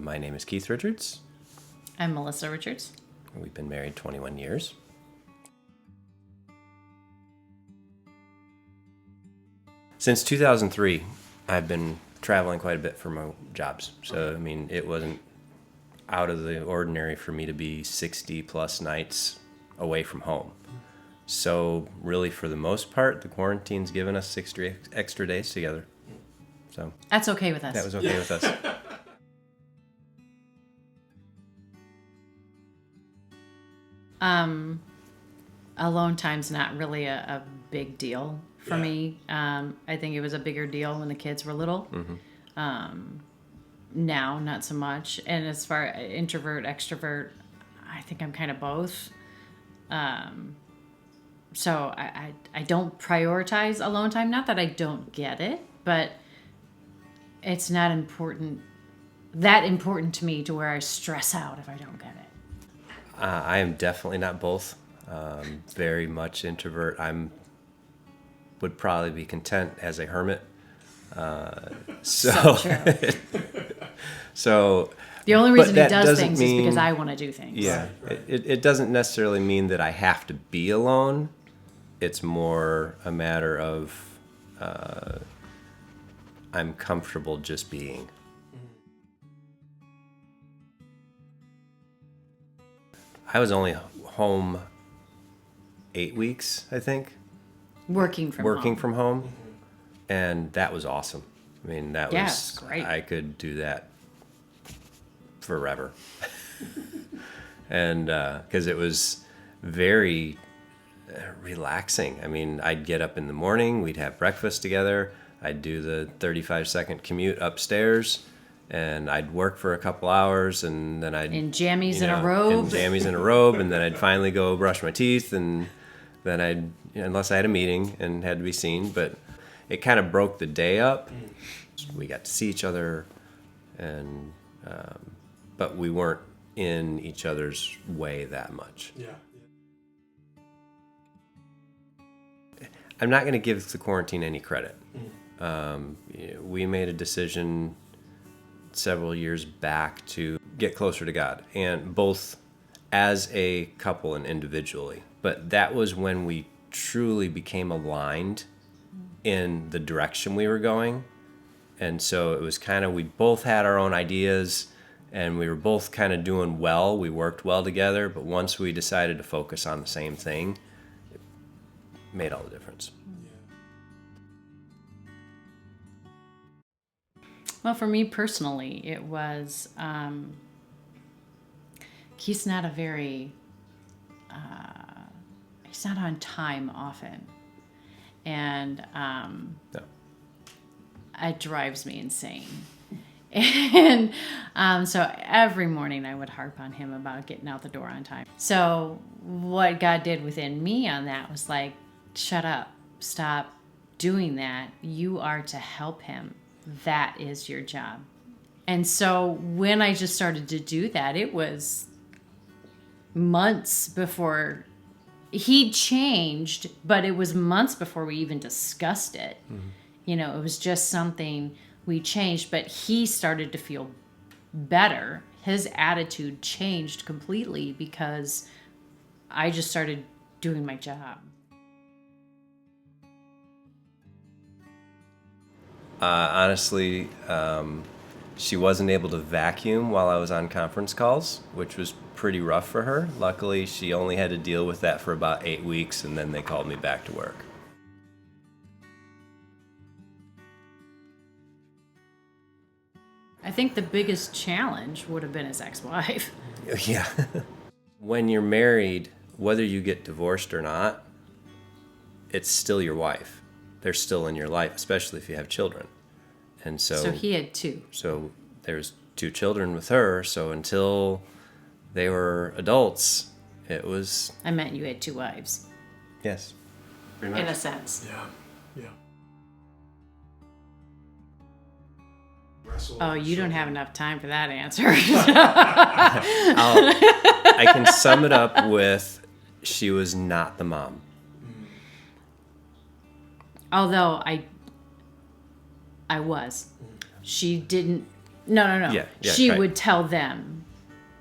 My name is Keith Richards. I'm Melissa Richards. We've been married 21 years. Since 2003, I've been traveling quite a bit for my jobs. So, I mean, it wasn't out of the ordinary for me to be 60 plus nights away from home. So, really, for the most part, the quarantine's given us 60 extra days together. So that's okay with us. That was okay with us. Alone time's not really a big deal for me. I think it was a bigger deal when the kids were little. Mm-hmm. Now, not so much. And as far as introvert, extrovert, I think I'm kind of both. So I don't prioritize alone time. Not that I don't get it, but it's not that important to me to where I stress out if I don't get it. I am definitely not both. Very much introvert. Would probably be content as a hermit. So the only reason he does things mean, is because I want to do things. Yeah, right. It doesn't necessarily mean that I have to be alone. It's more a matter of I'm comfortable just being. I was only home 8 weeks, I think. Working from home. And that was awesome. I mean, that was great. I could do that forever. And because it was very relaxing. I mean, I'd get up in the morning, we'd have breakfast together, I'd do the 35-second commute upstairs, and I'd work for a couple hours, and then I'd... In jammies and a robe. And then I'd finally go brush my teeth, and then unless I had a meeting and had to be seen, but it kind of broke the day up. We got to see each other, and but we weren't in each other's way that much. Yeah. I'm not going to give the quarantine any credit. We made a decision several years back to get closer to God, and both as a couple and individually. But that was when we truly became aligned in the direction we were going. And so it was kind of, we both had our own ideas, and we were both kind of doing well. We worked well together, but once we decided to focus on the same thing, it made all the difference. Well, for me personally, it was, he's not he's not on time often. And No. it drives me insane. And so every morning I would harp on him about getting out the door on time. So what God did within me on that was like, shut up, stop doing that. You are to help him. That is your job. And so when I just started to do that, it was months before he changed, but it was months before we even discussed it. Mm-hmm. You know, it was just something we changed, but he started to feel better. His attitude changed completely because I just started doing my job. Honestly, she wasn't able to vacuum while I was on conference calls, which was pretty rough for her. Luckily, she only had to deal with that for about 8 weeks, and then they called me back to work. I think the biggest challenge would have been his ex-wife. Yeah. When you're married, whether you get divorced or not, it's still your wife. They're still in your life, especially if you have children. And so he had 2. So there's 2 children with her. So until they were adults, it was... I meant you had 2 wives. Yes. In a sense. Yeah. Oh, you don't have enough time for that answer. I can sum it up with, she was not the mom. Although I was. She didn't No. Yeah, She right. would tell them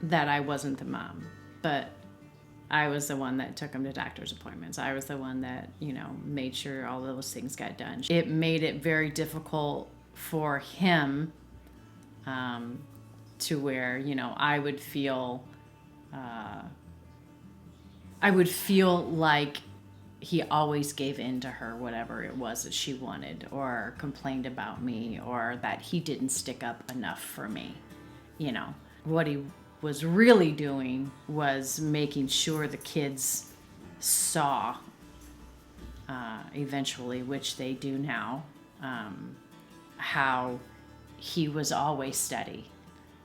that I wasn't the mom, but I was the one that took him to doctor's appointments. I was the one that, made sure all those things got done. It made it very difficult for him to where, I would feel like he always gave in to her, whatever it was that she wanted, or complained about me, or that he didn't stick up enough for me. What he was really doing was making sure the kids saw, eventually, which they do now, how he was always steady.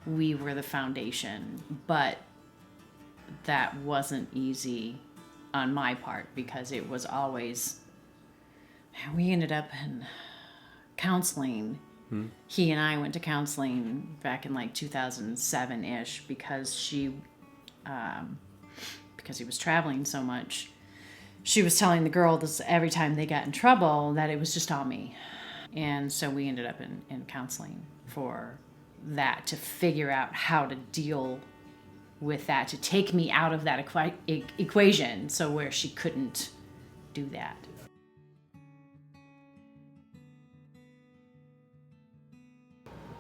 We were the foundation, but that wasn't easy on my part because it was always, we ended up in counseling. He and I went to counseling back in like 2007-ish because because he was traveling so much. She was telling the girls every time they got in trouble that it was just all me. And so we ended up in counseling for that, to figure out how to deal with that, to take me out of that equation, so where she couldn't do that.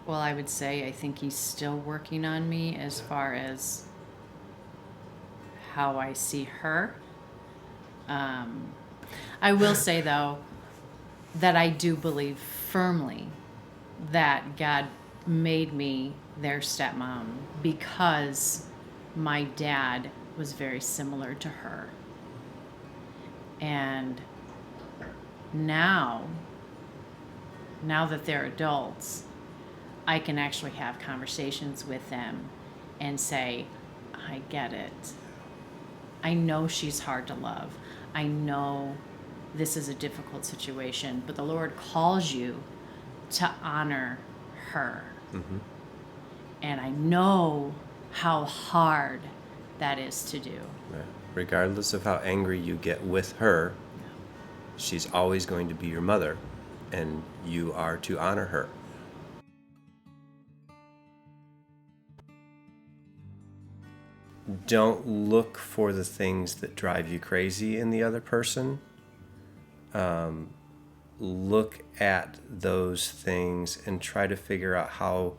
Well, I would say I think he's still working on me as far as how I see her. I will say, though, that I do believe firmly that God made me their stepmom because my dad was very similar to her. And now that they're adults, I can actually have conversations with them and say, I get it. I know she's hard to love. I know this is a difficult situation, but the Lord calls you to honor her. Mm-hmm. And I know how hard that is to do. Right. Regardless of how angry you get with her, she's always going to be your mother, and you are to honor her. Don't look for the things that drive you crazy in the other person. Look at those things and try to figure out how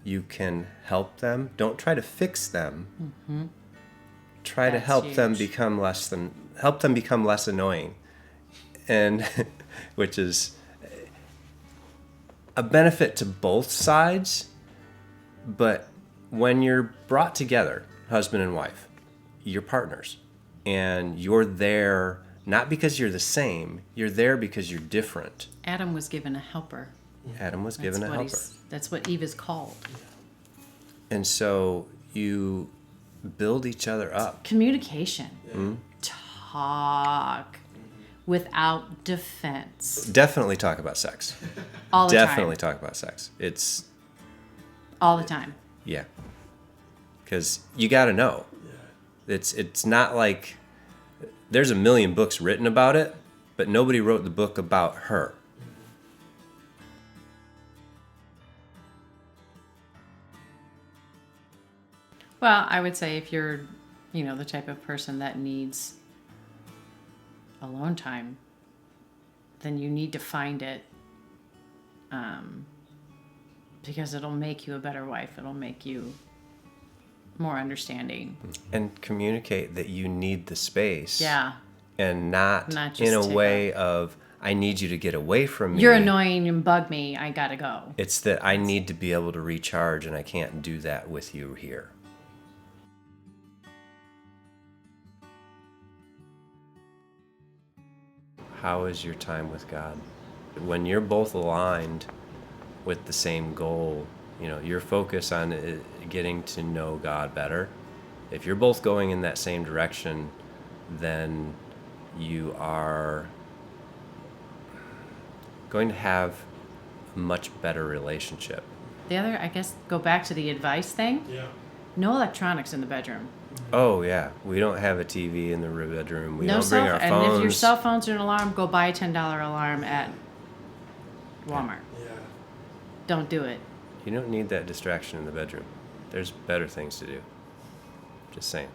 you can help them. Don't try to fix them. Mm-hmm. Try to help them become less annoying, and which is a benefit to both sides. But when you're brought together, husband and wife, you're partners, and you're there not because you're the same, you're there because you're different. Adam was given a helper. Adam was given a helper. That's what Eve is called. And so you build each other up. Communication. Mm-hmm. Talk without defense. Definitely talk about sex. All the time. Definitely talk about sex. It's all the time. Yeah. Because you got to know. It's not like there's a million books written about it, but nobody wrote the book about her. Well, I would say if you're, the type of person that needs alone time, then you need to find it, because it'll make you a better wife. It'll make you more understanding. And communicate that you need the space. Yeah. And not just in a way of, I need you to get away from me. You're annoying and bug me. I gotta go. It's that I need to be able to recharge, and I can't do that with you here. How is your time with God? When you're both aligned with the same goal, your focus on getting to know God better, if you're both going in that same direction, then you are going to have a much better relationship. The other, I guess, go back to the advice thing. Yeah. No electronics in the bedroom. Oh, yeah. We don't have a TV in the bedroom. We No don't bring our phones. And if your cell phone's an alarm, go buy a $10 alarm at Walmart. Yeah. Don't do it. You don't need that distraction in the bedroom. There's better things to do. Just saying.